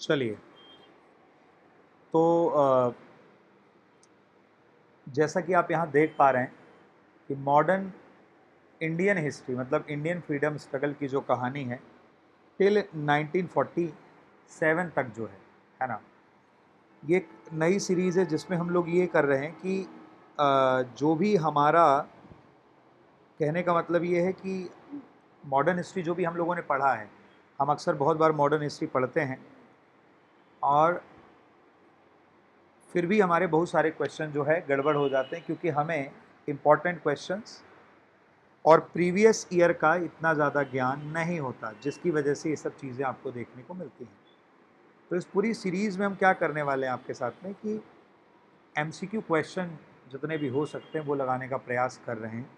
चलिए, तो जैसा कि आप यहाँ देख पा रहे हैं कि मॉडर्न इंडियन हिस्ट्री मतलब इंडियन फ्रीडम स्ट्रगल की जो कहानी है टिल 1947 तक जो है ना, ये एक नई सीरीज़ है जिसमें हम लोग ये कर रहे हैं कि जो भी हमारा कहने का मतलब ये है कि मॉडर्न हिस्ट्री जो भी हम लोगों ने पढ़ा है, हम अक्सर बहुत बार मॉडर्न हिस्ट्री पढ़ते हैं और फिर भी हमारे बहुत सारे क्वेश्चन जो है गड़बड़ हो जाते हैं क्योंकि हमें इम्पॉर्टेंट क्वेश्चंस और प्रीवियस ईयर का इतना ज़्यादा ज्ञान नहीं होता, जिसकी वजह से ये सब चीज़ें आपको देखने को मिलती हैं। तो इस पूरी सीरीज़ में हम क्या करने वाले हैं आपके साथ में कि एमसीक्यू क्वेश्चन जितने भी हो सकते हैं वो लगाने का प्रयास कर रहे हैं।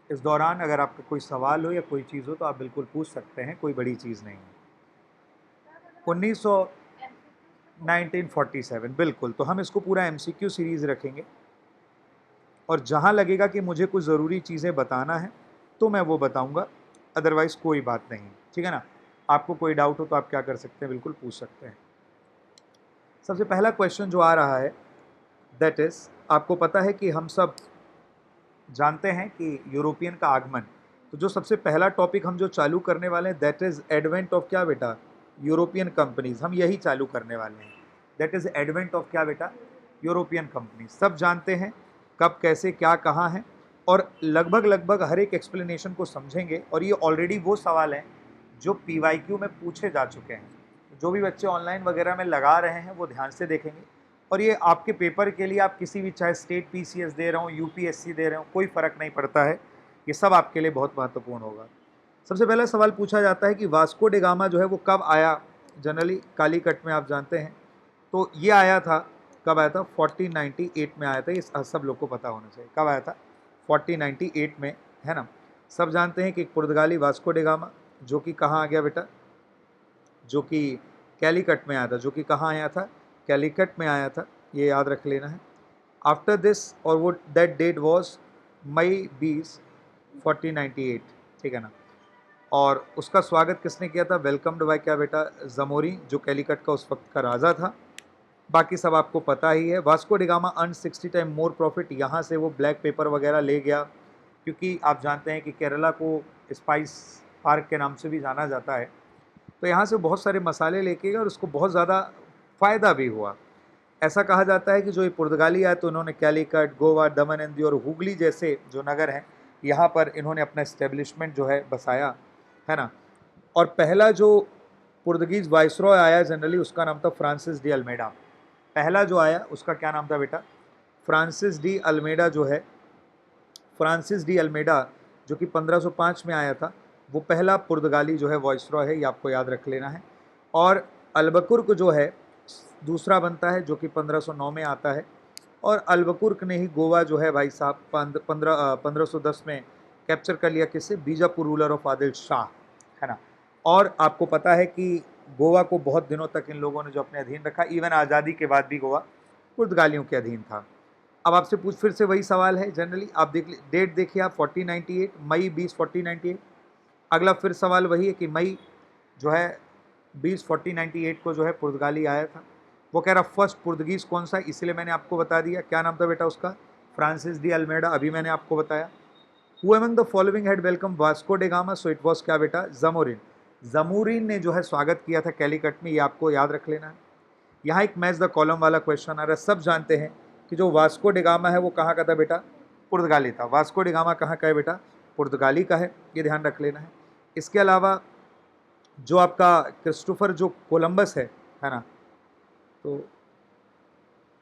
इस दौरान अगर आपका कोई सवाल हो या कोई चीज़ हो तो आप बिल्कुल पूछ सकते हैं, कोई बड़ी चीज़ नहीं है। 1947 बिल्कुल, तो हम इसको पूरा एमसीक्यू सीरीज़ रखेंगे और जहाँ लगेगा कि मुझे कुछ ज़रूरी चीज़ें बताना है तो मैं वो बताऊँगा, अदरवाइज़ कोई बात नहीं, ठीक है ना? आपको कोई डाउट हो तो आप क्या कर सकते हैं, बिल्कुल पूछ सकते हैं। सबसे पहला क्वेश्चन जो आ रहा है दैट इज़, आपको पता है कि हम सब जानते हैं कि यूरोपियन का आगमन, तो जो सबसे पहला टॉपिक हम जो चालू करने वाले हैं दैट इज़ एडवेंट ऑफ क्या बेटा? यूरोपियन कंपनीज़, हम यही चालू करने वाले हैं। दैट इज़ एडवेंट ऑफ क्या बेटा? European companies. सब जानते हैं कब, कैसे, क्या, कहाँ है और लगभग लगभग हर एक एक्सप्लेनेशन को समझेंगे और ये ऑलरेडी वो सवाल हैं जो पीवाईक्यू में पूछे जा चुके हैं। जो भी बच्चे ऑनलाइन वगैरह में लगा रहे हैं वो ध्यान से देखेंगे और ये आपके पेपर के लिए, आप किसी भी चाहे स्टेट पीसीएस दे रहे हो, यूपीएससी दे रहे हो, कोई फ़र्क नहीं पड़ता है, ये सब आपके लिए बहुत महत्वपूर्ण होगा। सबसे पहला सवाल पूछा जाता है कि वास्को डे गामा जो है वो कब आया? जनरली कालीकट में आप जानते हैं, तो ये आया था, कब आया था? 1498 में आया था। ये सब लोग को पता होना चाहिए कब आया था, 1498 में, है ना? सब जानते हैं कि एक पुर्तगाली वास्को डे गामा जो कि कहाँ आ गया बेटा? जो कि कैलीकट में आया था। जो कि कहाँ आया था? कैलीकट में आया था, ये याद रख लेना है। आफ्टर दिस, और वो दैट डेट वॉज मई 20 1498, ठीक है ना? और उसका स्वागत किसने किया था? वेलकम्ड बाय क्या बेटा? जमोरी, जो कैलीकट का उस वक्त का राजा था। बाकी सब आपको पता ही है। Vasco da Gama earn 60 time more profit, यहाँ से वो ब्लैक पेपर वगैरह ले गया, क्योंकि आप जानते हैं कि केरला को स्पाइस पार्क के नाम से भी जाना जाता है, तो यहाँ से बहुत सारे मसाले लेके गए और उसको बहुत ज़्यादा फ़ायदा भी हुआ। ऐसा कहा जाता है कि जो ये पुर्तगाली आए तो इन्होंने कैलीकट, गोवा, दमन एंड दीव और हुगली जैसे जो नगर हैं, यहाँ पर इन्होंने अपना इस्टेब्लिशमेंट जो है बसाया, है ना? और पहला जो पुर्तगीज़ वाइसरॉय आया जनरली, उसका नाम था फ्रांसिस डी अल्मेडा। पहला जो आया उसका क्या नाम था बेटा? फ्रांसिस डी अल्मेडा जो है, फ्रांसिस डी अल्मेडा जो कि 1505 में आया था, वो पहला पुर्तगाली जो है वॉइसरॉय है, ये आपको याद रख लेना है। और अल्बकुर्क जो है दूसरा बनता है, जो कि 1509 में आता है। और अल्बकुर्क ने ही गोवा जो है भाई साहब 1510 में कैप्चर कर लिया, किससे? बीजापुर रूलर ऑफ आदिल शाह, है ना? और आपको पता है कि गोवा को बहुत दिनों तक इन लोगों ने जो अपने अधीन रखा, इवन आज़ादी के बाद भी गोवा पुर्तगालियों के अधीन था। अब आपसे पूछ, फिर से वही सवाल है जनरली, आप देख डेट देखिए आप, 1498 मई 20 1498। अगला फिर सवाल वही है कि मई जो है 20 1498 को जो है पुर्तगाली आया था। वो कह रहा फर्स्ट पुर्तगीज़ कौन सा है, इसलिए मैंने आपको बता दिया। क्या नाम था बेटा उसका? फ्रांसिस डी अल्मेडा, अभी मैंने आपको बताया। Who among the following had welcome Vasco day gamma? So it was क्या बेटा? जमोरिन। जमोरिन ने जो है स्वागत किया था कैलीकट में, ये आपको याद रख लेना है। यहाँ एक मैच द कॉलम वाला क्वेश्चन आ रहा है। सब जानते हैं कि जो वास्को डिगामा है वो कहाँ का था बेटा? पुर्तगाली था। वास्को डिगामा कहाँ का है बेटा? पुर्तगाली का है, ये ध्यान रख लेना है। इसके अलावा जो आपका क्रिस्टोफर जो कोलंबस है ना, तो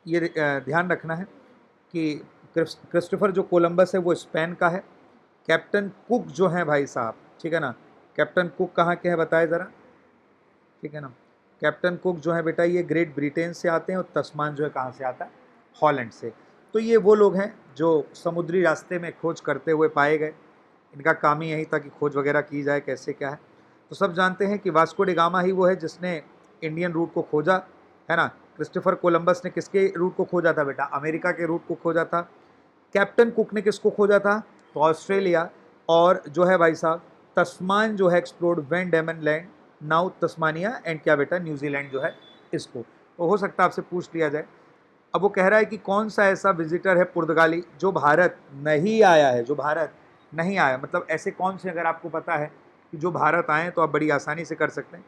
ये ध्यान रखना है कि क्रिस्टोफर जो कोलंबस है वो स्पेन का है। कैप्टन कुक जो है भाई साहब, ठीक है ना, कैप्टन कुक कहाँ के हैं बताए ज़रा, ठीक है ना? कैप्टन कुक जो है बेटा ये ग्रेट ब्रिटेन से आते हैं और तस्मान जो है कहाँ से आता है? हॉलैंड से। तो ये वो लोग हैं जो समुद्री रास्ते में खोज करते हुए पाए गए। इनका काम ही यही था कि खोज वगैरह की जाए कैसे क्या है। तो सब जानते हैं कि वास्को डी गामा ही वो है जिसने इंडियन रूट को खोजा, है ना? क्रिस्टोफर कोलंबस ने किसके रूट को खोजा था बेटा? अमेरिका के रूट को खोजा था। कैप्टन कुक ने किसको खोजा था? तो ऑस्ट्रेलिया। और जो है भाई साहब तस्मान जो है explored Van Diemen Land, now Tasmania and क्या बेटा न्यूजीलैंड जो है इसको। तो हो सकता है आपसे पूछ लिया जाए। अब वो कह रहा है कि कौन सा ऐसा विजिटर है पुर्तगाली जो भारत नहीं आया है, जो भारत नहीं आया, मतलब ऐसे कौन से अगर आपको पता है कि जो भारत आए हैं तो आप बड़ी आसानी से कर सकते हैं।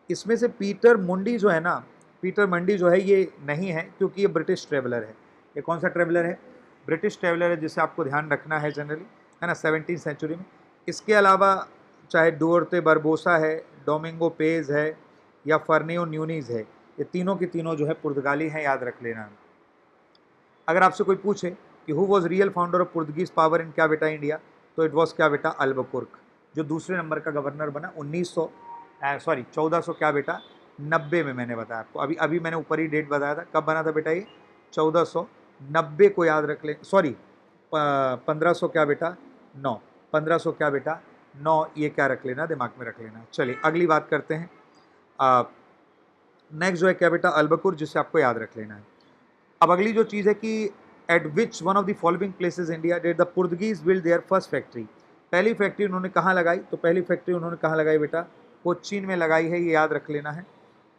इसमें से पीटर मुंडी जो है ना, पीटर मंडी जो है ये नहीं है क्योंकि ये ब्रिटिश ट्रेवलर है। ये कौन सा ट्रेवलर है? ब्रिटिश ट्रेवलर है, जिसे आपको ध्यान रखना है जनरली, है ना, 17वीं सेंचुरी में। इसके अलावा चाहे डुअर्ते बरबोसा है, डोमिंगो पेज है या फर्नियो न्यूनीज है, ये तीनों के तीनों जो है पुर्तगाली हैं, याद रख लेना। अगर आपसे कोई पूछे कि who was real founder of Portuguese power in क्या बेटा इंडिया, तो इट वॉज क्या बेटा अल्बुकुर्क, जो दूसरे नंबर का गवर्नर बना 1400 क्या बेटा 90 में। मैंने बताया आपको, अभी अभी मैंने ऊपर ही डेट बताया था कब बना था बेटा ये, 1490 को याद रख ले, सॉरी 1500 क्या बेटा 9, 1500 क्या बेटा 9, ये क्या रख लेना, दिमाग में रख लेना। चलिए अगली बात करते हैं। नेक्स्ट जो है क्या बेटा अल्बकुर, जिसे आपको याद रख लेना है। अब अगली जो चीज़ है कि eight which one of the following places India did the Portuguese build their first factory, पहली फैक्ट्री उन्होंने कहाँ लगाई, तो पहली फैक्ट्री उन्होंने कहाँ लगाई बेटा, कोचीन में लगाई है, ये याद रख लेना है।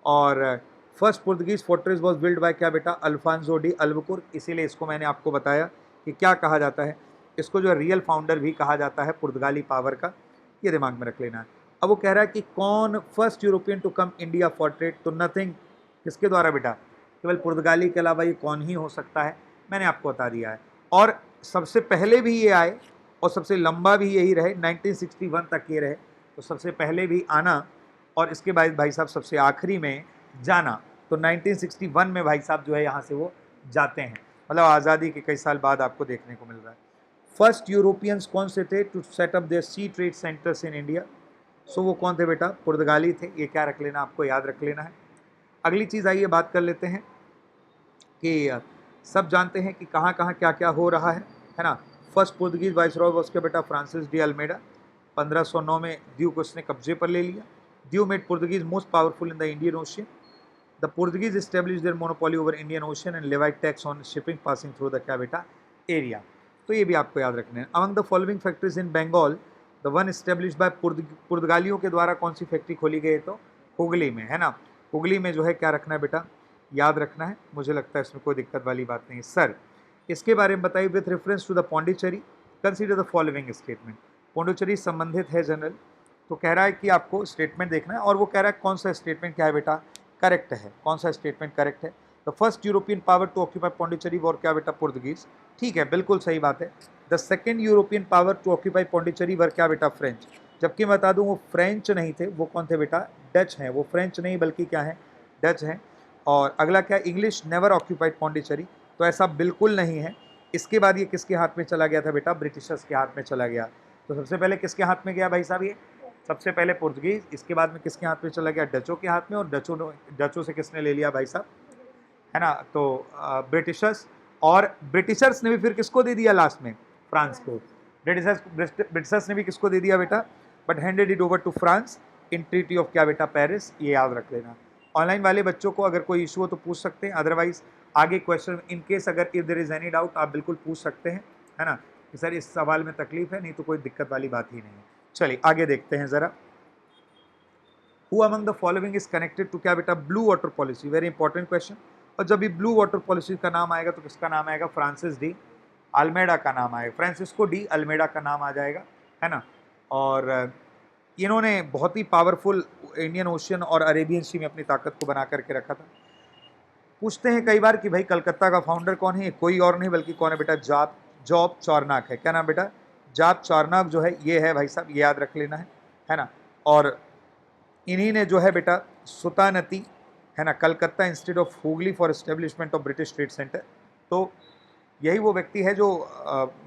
और first Portuguese fortress was build by क्या बेटा अल्फांसो डी अल्बुकुर्क, इसीलिए इसको मैंने आपको बताया कि क्या कहा जाता है, इसको जो रियल फाउंडर भी कहा जाता है पुर्तगाली पावर का, ये दिमाग में रख लेना है। अब वो कह रहा है कि कौन first European to come India for trade, तो नथिंग, किसके द्वारा बेटा, केवल पुर्तगाली के अलावा ये कौन ही हो सकता है, मैंने आपको बता दिया है। और सबसे पहले भी ये आए और सबसे लंबा भी यही रहे, 1961 तक ये रहे, तो सबसे पहले भी आना और इसके बाद भाई साहब सबसे आखिरी में जाना, तो 1961 में भाई साहब जो है यहाँ से वो जाते हैं, मतलब आज़ादी के कई साल बाद आपको देखने को मिल रहा है। फर्स्ट यूरोपियंस कौन से थे to set up their sea trade centres in India, so वो कौन थे बेटा, पुर्तगाली थे, ये क्या रख लेना, आपको याद रख लेना है। अगली चीज़ आइए बात कर लेते हैं कि सब जानते हैं कि कहाँ कहाँ क्या क्या हो रहा है ना। फर्स्ट पुर्तगीज वाइसरॉय वॉज के बेटा फ्रांसिस डी अल्मेडा, 1509 में द्वीप को उसने कब्जे पर ले लिया। द्वीप made Portuguese most powerful in the Indian Ocean. The Portuguese establish their monopoly over Indian Ocean and levied tax on shipping passing through the क्या बेटा एरिया, तो ये भी आपको याद रखना है। Among the following factories in Bengal the one establish by पुर्तगालियों के द्वारा कौन सी फैक्ट्री खोली गई, तो हुगली में, है ना। हुगली में जो है क्या रखना है बेटा, याद रखना है, मुझे लगता है इसमें कोई दिक्कत वाली बात नहीं है। सर इसके बारे में बताइए, with reference to the Pondicherry consider the following statement, Pondicherry संबंधित है जनरल, तो कह रहा है कि आपको स्टेटमेंट देखना है और वो कह रहा है कौन सा स्टेटमेंट क्या है बेटा करेक्ट है, कौन सा स्टेटमेंट करेक्ट है। The first European power to occupy Pondicherry was क्या बेटा पुर्तगीज, ठीक है बिल्कुल सही बात है। The second European power to occupy Pondicherry was क्या बेटा फ्रेंच, जबकि मैं बता दूं वो फ्रेंच नहीं थे, वो कौन थे बेटा डच हैं, वो फ्रेंच नहीं बल्कि क्या है डच हैं। और अगला क्या, इंग्लिश नेवर ऑक्यूपाइड पौंडीचेरी, तो ऐसा बिल्कुल नहीं है। इसके बाद ये किसके हाथ में चला गया था बेटा, ब्रिटिशर्स के हाथ में चला गया। तो सबसे पहले किसके हाथ में गया भाई साहब, ये सबसे पहले पुर्तगीज, इसके बाद में किसके हाथ में चला गया, डचों के हाथ में, और डचों से किसने ले लिया भाई साहब, है ना, तो ब्रिटिशर्स, और ब्रिटिशर्स ने भी फिर किसको दे दिया लास्ट में, फ्रांस को। ब्रिटिशर्स ने भी किसको दे दिया बेटा, but handed it over to France in treaty of क्या बेटा पेरिस, ये याद रख लेना। ऑनलाइन वाले बच्चों को अगर कोई इशू हो तो पूछ सकते हैं, अदरवाइज आगे क्वेश्चन इन केस अगर if there is any doubt आप बिल्कुल पूछ सकते हैं, है ना, कि सर इस सवाल में तकलीफ है, नहीं तो कोई दिक्कत वाली बात ही नहीं है। चलिए आगे देखते हैं जरा। Who among the following is connected to क्या बेटा blue water policy, very important question. और जब भी ब्लू वाटर पॉलिसी का नाम आएगा तो किसका नाम आएगा, फ्रांसिस डी अल्मेडा का नाम आएगा, फ्रांसिस्को डी अल्मेडा का नाम आ जाएगा, है ना। और इन्होंने बहुत ही पावरफुल इंडियन ओशियन और अरेबियन सी में अपनी ताकत को बना करके रखा था। पूछते हैं कई बार कि भाई कलकत्ता का फाउंडर कौन है, कोई और नहीं बल्कि कौन है बेटा, जॉब चारनाक है। क्या नाम बेटा, जॉब चारनाक जो है ये है भाई साहब, ये याद रख लेना है ना। और इन्हीं ने जो है बेटा सुल्तानती, है ना, Calcutta institute of Hooghly for establishment of British trade centre, तो यही वो व्यक्ति है जो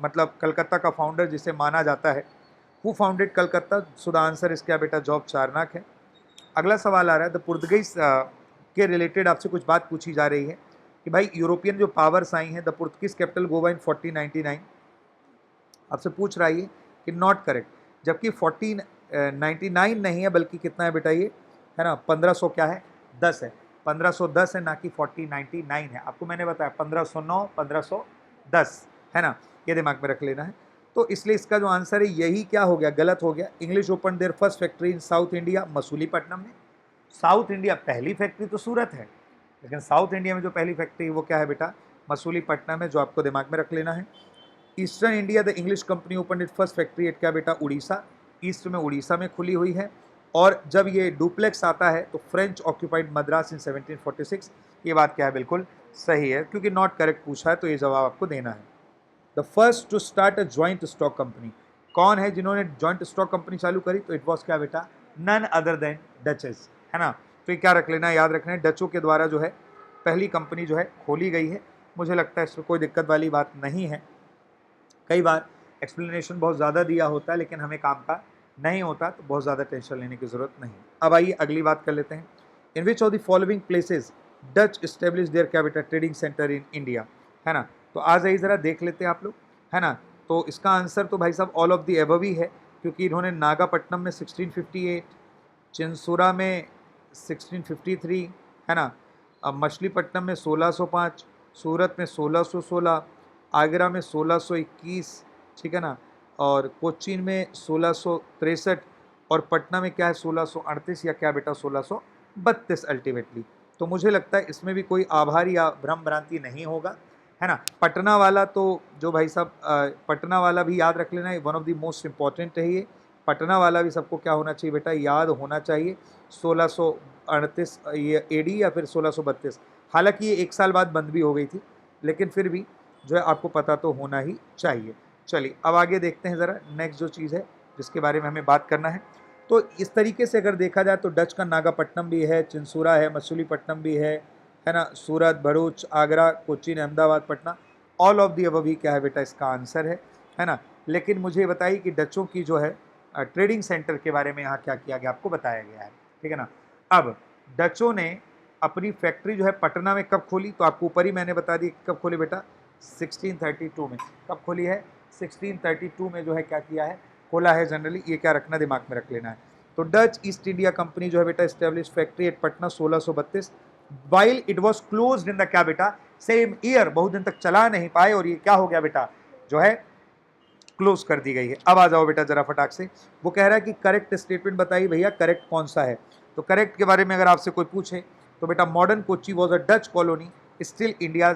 मतलब कलकत्ता का फाउंडर जिसे माना जाता है। Who founded Calcutta, so the answer इस क्या बेटा जॉब चारनाक है। अगला सवाल आ रहा है, द पुर्तगीज के रिलेटेड आपसे कुछ बात पूछी जा रही है कि भाई यूरोपियन जो पावर्स आई हैं, द पुर्तगीज कैपिटल गोवा इन 1499, आपसे पूछ रहा है ये कि नॉट करेक्ट, जबकि 1499 नहीं है बल्कि कितना है बेटा ये, है ना, 1500 क्या है 10 है, 1510 है ना कि 1499 है। आपको मैंने बताया 1509 1510, है ना, ये दिमाग में रख लेना है। तो इसलिए इसका जो आंसर है यही क्या हो गया, गलत हो गया। English open their first factory in South India, Masulipatnam में। साउथ इंडिया पहली फैक्ट्री तो सूरत है, लेकिन साउथ इंडिया में जो पहली फैक्ट्री वो क्या है बेटा, मसूलीपट्टनम है, जो आपको दिमाग में रख लेना है। Eastern India the English company open it first factory at क्या बेटा, उड़ीसा। ईस्ट में उड़ीसा में खुली हुई है। और जब ये डुप्लेक्स आता है तो फ्रेंच ऑक्यूपाइड मद्रास इन 1746। ये बात क्या है, बिल्कुल सही है, क्योंकि नॉट करेक्ट पूछा है तो ये जवाब आपको देना है। The first to start a joint stock company, कौन है जिन्होंने जॉइंट स्टॉक कंपनी चालू करी, तो इट वॉज क्या बेटा, नन अदर देन डचेस, है ना। तो ये क्या रख लेना है, याद रखना है, डचों के द्वारा जो है पहली कंपनी जो है खोली गई है। मुझे लगता है इसमें कोई दिक्कत वाली बात नहीं है। कई बार एक्सप्लेनेशन बहुत ज़्यादा दिया होता है लेकिन हमें काम का नहीं होता, तो बहुत ज़्यादा टेंशन लेने की ज़रूरत नहीं। अब आइए अगली बात कर लेते हैं। In which of the following places Dutch establish their capital trading centre in India, है ना। तो आ जाइए ज़रा देख लेते हैं आप लोग, है ना। तो इसका आंसर तो भाई साहब ऑल ऑफ दी एबव ही है, क्योंकि इन्होंने नागापट्टनम में 1658, चिंसूरा में 1653, है ना, अब मछलीपट्टनम में 1605, सूरत में 1616, आगरा में 1621, ठीक है ना, और कोचीन में 1663, और पटना में क्या है 1638 या क्या बेटा 1632 अल्टीमेटली। तो मुझे लगता है इसमें भी कोई आभार या भ्रम भ्रांति नहीं होगा, है ना। पटना वाला तो जो भाई साहब पटना वाला भी याद रख लेना, one of the most important है ये। पटना वाला भी सबको क्या होना चाहिए बेटा, याद होना चाहिए। 1638 ये एडी या फिर 1632, हालांकि ये एक साल बाद बंद भी हो गई थी, लेकिन फिर भी जो है आपको पता तो होना ही चाहिए। चलिए अब आगे देखते हैं ज़रा नेक्स्ट जो चीज़ है जिसके बारे में हमें बात करना है। तो इस तरीके से अगर देखा जाए तो डच का नागापट्टनम भी है, चिंसूरा है, मसूलीपट्टनम भी है ना, Surat, Bharuch, Agra, Cochin, Ahmedabad, Patna, all of the above ही क्या है बेटा इसका आंसर है ना। लेकिन मुझे बताइए कि डचों की जो है ट्रेडिंग सेंटर के बारे में यहाँ क्या किया गया, आपको बताया गया है, ठीक है ना। अब डचों ने अपनी फैक्ट्री जो है पटना में कब खोली, तो आपको ऊपर ही मैंने बता दी कब खोली बेटा, 1632 में। कब खोली है, 1632 में जो है क्या किया है, खोला है जनरली, ये क्या रखना दिमाग में रख लेना है। तो डच ईस्ट इंडिया कंपनी जो है बेटा establish factory eight Patna 1632, while it was close in the क्या बेटा सेम ईयर, बहुत दिन तक चला नहीं पाए और ये क्या हो गया बेटा जो है क्लोज कर दी गई है। अब आ जाओ बेटा जरा फटाक से, वो कह रहा है कि करेक्ट स्टेटमेंट बताइए भैया, करेक्ट कौन सा है। तो करेक्ट के बारे में अगर आपसे कोई पूछे तो बेटा modern Kochi was a Dutch colony still India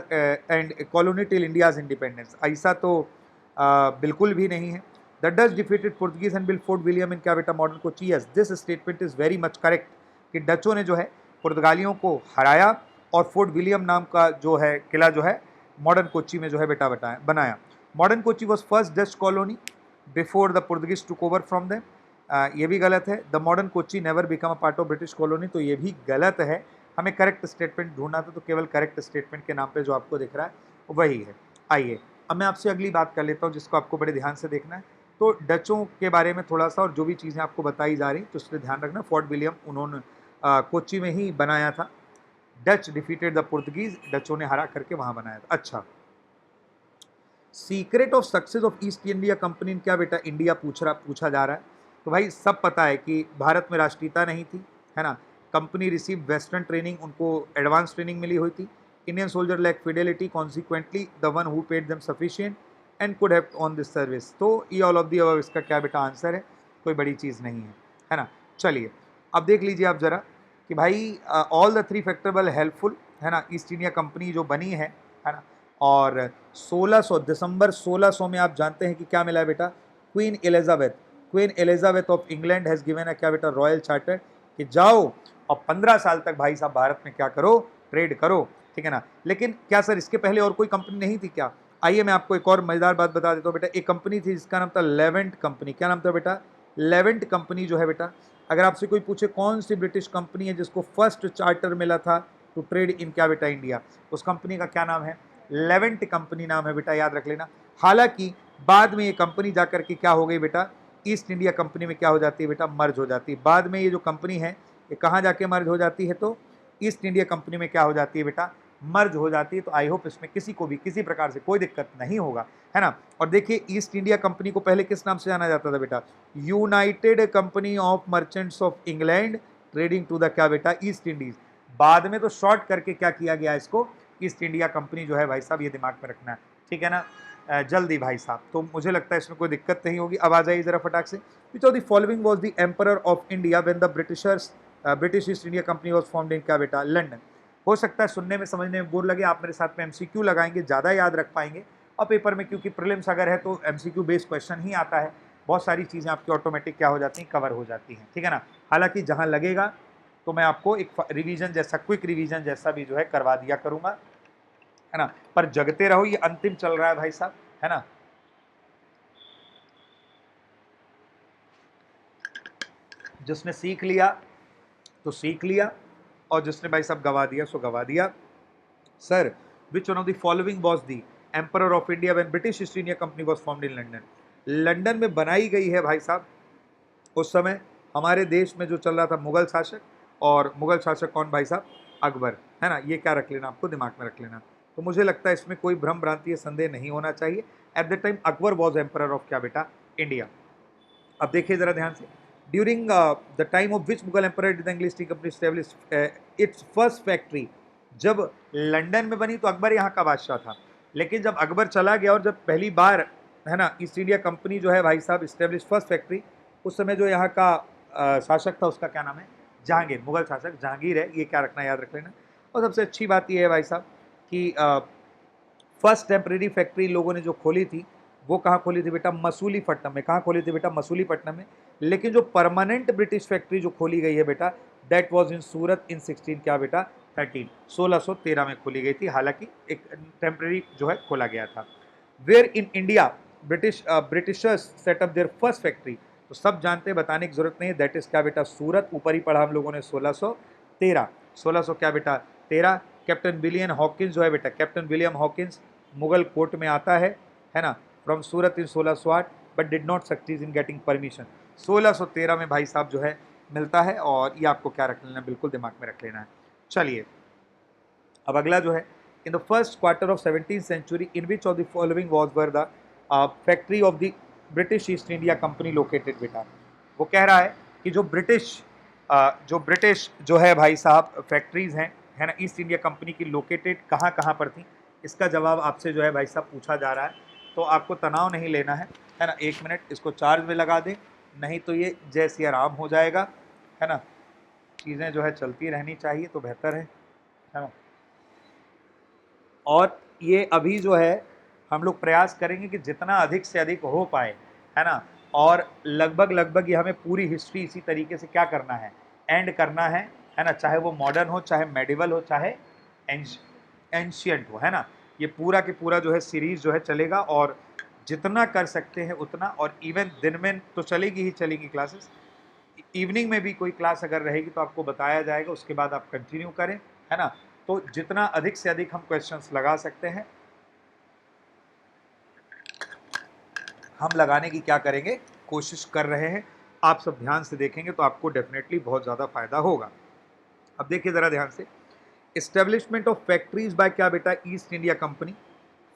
and colony till India's independence, ऐसा तो बिल्कुल भी नहीं है। The Dutch defeated Portuguese and build Fort William in क्या बेटा modern Kochi, yes this statement is very much correct, कि डचों ने जो है पुर्तगालियों को हराया और फोर्ट विलियम नाम का जो है किला जो है मॉडर्न कोची में जो है बेटा बनाया। Modern Kochi was first Dutch colony before the Portuguese took over from them, ये भी गलत है। The modern Kochi never become a part of British colony, तो ये भी गलत है। हमें करेक्ट स्टेटमेंट ढूंढना था, तो केवल करेक्ट स्टेटमेंट के नाम पे जो आपको दिख रहा है वही है। आइए अब मैं आपसे अगली बात कर लेता हूँ जिसको आपको बड़े ध्यान से देखना है। तो डचों के बारे में थोड़ा सा और जो भी चीज़ें आपको बताई जा रही तो उस पर ध्यान रखना। फोर्ट विलियम उन्होंने कोची में ही बनाया था। डच डिफीटेड द पुर्तगीज, डचों ने हरा करके वहाँ बनाया था। अच्छा, secret of success of East India company क्या बेटा इंडिया पूछा जा रहा है। तो भाई सब पता है कि भारत में राष्ट्रीयता नहीं थी, है ना। कंपनी रिसीव वेस्टर्न ट्रेनिंग, उनको एडवांस ट्रेनिंग मिली हुई थी। Indian soldier lack fidelity, consequently the one who paid them sufficient and could have on this service. तो ये ऑल ऑफ दी अबव इसका क्या बेटा आंसर है, कोई बड़ी चीज़ नहीं है ना। चलिए अब देख लीजिए आप ज़रा कि भाई ऑल द थ्री फैक्टरेबल हेल्पफुल, है ना। ईस्ट इंडिया कंपनी जो बनी है ना, और 1600 दिसंबर 1600 में आप जानते हैं कि क्या मिला है बेटा, queen Elizabeth of England has given है क्या बेटा रॉयल चार्टर, कि जाओ और 15 साल तक भाई साहब भारत में क्या करो, ट्रेड करो, ठीक है ना। लेकिन क्या सर इसके पहले और कोई कंपनी नहीं थी क्या? आइए मैं आपको एक और मजेदार बात बता देता हूँ बेटा। एक कंपनी थी जिसका नाम था लेवेंट कंपनी। क्या नाम था बेटा? लेवेंट कंपनी जो है बेटा, अगर आपसे कोई पूछे कौन सी ब्रिटिश कंपनी है जिसको फर्स्ट चार्टर मिला था टू ट्रेड इन क्या बेटा इंडिया, उस कंपनी का क्या नाम है? लेवेंट कंपनी नाम है बेटा, याद रख लेना। हालांकि बाद में ये कंपनी जाकर के क्या हो गई बेटा, ईस्ट इंडिया कंपनी में क्या हो जाती है बेटा, मर्ज हो जाती है। बाद में ये जो कंपनी है ये कहाँ जाके मर्ज हो जाती है, तो ईस्ट इंडिया कंपनी में क्या हो जाती है बेटा, मर्ज हो जाती है। तो आई होप इसमें किसी को भी किसी प्रकार से कोई दिक्कत नहीं होगा, है ना। और देखिए ईस्ट इंडिया कंपनी को पहले किस नाम से जाना जाता था बेटा, United Company of Merchants of England trading to the क्या बेटा, ईस्ट इंडीज। बाद में तो शॉर्ट करके क्या किया गया इसको, ईस्ट इंडिया कंपनी जो है भाई साहब, ये दिमाग में रखना है, ठीक है ना। जल्दी भाई साहब, तो मुझे लगता है इसमें कोई दिक्कत नहीं होगी। अब आ जाइए जरा फटाक से। विच of the following was the emperor of India when the British East India company was formed in क्या बेटा, लंदन। हो सकता है सुनने में समझने में बोर लगे, आप मेरे साथ में एमसीक्यू लगाएंगे, ज़्यादा याद रख पाएंगे। और पेपर में क्योंकि प्रीलिम्स अगर है तो एमसीक्यू बेस्ड क्वेश्चन ही आता है, बहुत सारी चीज़ें आपकी ऑटोमेटिक क्या हो जाती हैं, कवर हो जाती हैं, ठीक है ना। हालांकि जहाँ लगेगा तो मैं आपको एक रिवीजन जैसा, क्विक रिवीजन जैसा भी जो है करवा दिया करूँगा, है ना। पर जगते रहो, ये अंतिम चल रहा है भाई साहब, है ना। जिसने सीख लिया तो सीख लिया, और जिसने भाई साहब गवा दिया सो गवा दिया। Sir, which one of the following was the emperor of India when British East India company was formed in London. London में बनाई गई है भाई साहब उस समय हमारे देश में जो चल रहा था मुगल शासक, और मुगल शासक कौन भाई साहब, अकबर, है ना। ये क्या रख लेना, आपको दिमाग में रख लेना। तो मुझे लगता है इसमें कोई भ्रम भ्रांति या संदेह नहीं होना चाहिए। At the time Akbar was emperor of क्या बेटा, इंडिया। अब देखिए जरा ध्यान से, during the time of which Mughal emperor did the English east India company establish it's first factory. जब लंदन में बनी तो अकबर यहाँ का बादशाह था, लेकिन जब अकबर चला गया और जब पहली बार, है ना, ईस्ट इंडिया कंपनी जो है भाई साहब इस्टेब्लिश फर्स्ट फैक्ट्री, उस समय जो यहाँ का शासक था उसका क्या नाम है, जहांगीर, मुगल शासक जहांगीर है, ये क्या रखना, याद रख लेना। और सबसे अच्छी बात यह है भाई साहब कि फर्स्ट टेम्परेरी फैक्ट्री लोगों ने जो खोली थी वो कहाँ खोली थी बेटा, मसूलीपट्टनम में। कहाँ खोली थी बेटा, मसूलीपट्टनम में। लेकिन जो परमानेंट ब्रिटिश फैक्ट्री जो खोली गई है बेटा, दैट वाज इन सूरत इन 16 क्या बेटा 13, 1613 में खोली गई थी। हालांकि एक टेम्परेरी जो है खोला गया था। Where in India Britishers set up their first factory, तो सब जानते हैं, बताने की जरूरत नहीं है, दैट इज क्या बेटा, सूरत। ऊपर ही पढ़ा हम लोगों ने 1613, 1600 क्या बेटा 13। कैप्टन विलियम हॉकिंस जो है बेटा, captain William Hawkins Mughal court में आता है ना, from Surat in 1608, but did not succeed in getting permission. 1613 में भाई साहब जो है मिलता है, और ये आपको क्या रख लेना, बिल्कुल दिमाग में रख लेना है। चलिए अब अगला जो है, in the first quarter of 17th century in which of the following was were the factory of the British East India Company located बेटा। वो कह रहा है कि जो ब्रिटिश जो है भाई साहब फैक्ट्रीज हैं, है ना, ईस्ट इंडिया कंपनी की लोकेटेड कहाँ कहाँ पर थी, इसका जवाब आपसे जो है भाई साहब पूछा जा रहा है। तो आपको तनाव नहीं लेना है ना। 1 मिनट इसको चार्ज में लगा दें, नहीं तो ये जैसे आराम हो जाएगा, है ना। चीज़ें जो है चलती रहनी चाहिए तो बेहतर है ना। और ये अभी जो है हम लोग प्रयास करेंगे कि जितना अधिक से अधिक हो पाए, है ना। और लगभग ये हमें पूरी हिस्ट्री इसी तरीके से क्या करना है, एंड करना है ना। चाहे वो मॉडर्न हो, चाहे मेडिवल हो, चाहे एंशियंट हो, है ना। ये पूरा के पूरा जो है सीरीज जो है चलेगा, और जितना कर सकते हैं उतना। और इवन दिन में तो चलेगी ही चलेगी क्लासेस, इवनिंग में भी कोई क्लास अगर रहेगी तो आपको बताया जाएगा, उसके बाद आप कंटिन्यू करें, है ना। तो जितना अधिक से अधिक हम क्वेश्चंस लगा सकते हैं हम लगाने की क्या करेंगे, कोशिश कर रहे हैं। आप सब ध्यान से देखेंगे तो आपको डेफिनेटली बहुत ज़्यादा फायदा होगा। अब देखिए ज़रा ध्यान से, इस्टेब्लिशमेंट ऑफ फैक्ट्रीज बाय क्या बेटा, east India company,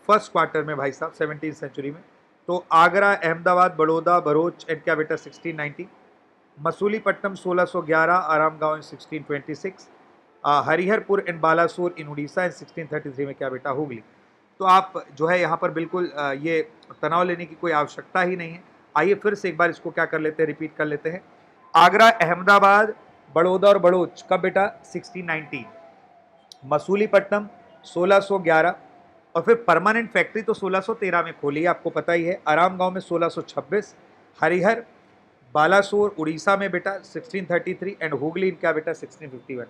first quarter में भाई साहब 17th सेंचुरी में। तो आगरा, अहमदाबाद, बड़ौदा, भरूच एंड क्या बेटा 1690, मसूलीपट्टनम 1611, आराम गांव इन 1626, हरिहरपुर एंड बालासोर इन उड़ीसा इन 1633 में क्या बेटा हुगली। तो आप जो है यहाँ पर बिल्कुल ये तनाव लेने की कोई आवश्यकता ही नहीं है। आइए फिर से एक बार इसको क्या कर लेते हैं, रिपीट कर लेते हैं। आगरा, अहमदाबाद, बड़ौदा और बड़ौच कब बेटा 1619, मसूलीपट्टनम 1611, और फिर परमानेंट फैक्ट्री तो 1613 में खोली है, आपको पता ही है। आराम गांव में 1626, हरिहर बालासोर उड़ीसा में बेटा 1633 एंड हुगली इन क्या बेटा 1651।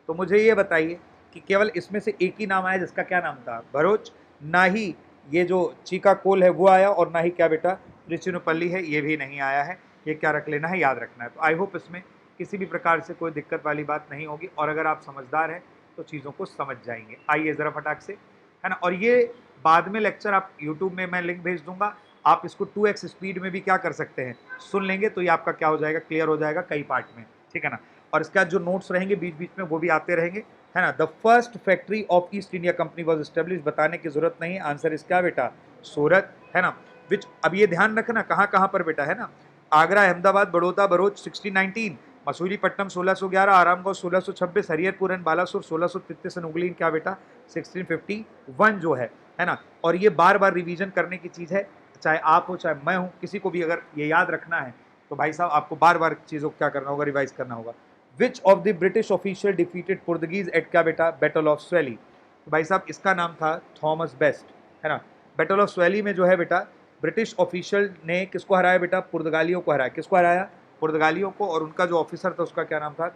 तो मुझे ये बताइए कि केवल इसमें से एक ही नाम आया जिसका क्या नाम था, भरूच। ना ही ये जो चीकाकोल है वो आया, और ना ही क्या बेटा त्रिचुनपल्ली है, ये भी नहीं आया है। ये क्या रख लेना है, याद रखना है। तो आई होप इसमें किसी भी प्रकार से कोई दिक्कत वाली बात नहीं होगी, और अगर आप समझदार हैं तो चीज़ों को समझ जाएंगे। आइए ज़रा फटाक से, है ना। और ये बाद में लेक्चर आप यूट्यूब में मैं लिंक भेज दूंगा, आप इसको 2x स्पीड में भी क्या कर सकते हैं, सुन लेंगे, तो ये आपका क्या हो जाएगा, क्लियर हो जाएगा कई पार्ट में, ठीक है ना। और इसके बाद जो नोट्स रहेंगे बीच बीच में वो भी आते रहेंगे, है ना। The first factory of East India company was establish, बताने की जरूरत नहीं है, आंसर इस क्या बेटा सूरत, है ना। विच अब ये ध्यान रखना कहाँ कहाँ पर बेटा, है ना। आगरा, अहमदाबाद, बड़ौदा, भरूच 1619, मसूलीपट्टनम 1611, आरामगढ़ 1626, हरिहरपुर एंड बालासुर 1633 एंड उगली क्या बेटा 1651 जो है ना। और ये बार बार रिवीजन करने की चीज़ है, चाहे आप हो चाहे मैं हूँ, किसी को भी अगर ये याद रखना है तो भाई साहब आपको बार बार चीज़ों को क्या करना होगा, रिवाइज करना होगा। Which of the British official defeated Portuguese at क्या बेटा बैटल ऑफ स्वैली, तो भाई साहब इसका नाम था थॉमस बेस्ट, है ना। बैटल ऑफ स्वैली में जो है बेटा ब्रिटिश ऑफिशियल ने किसको हराया बेटा, पुर्तगालियों को हराया। किसको हराया, पुर्तगालियों को, और उनका जो ऑफिसर था उसका क्या नाम था,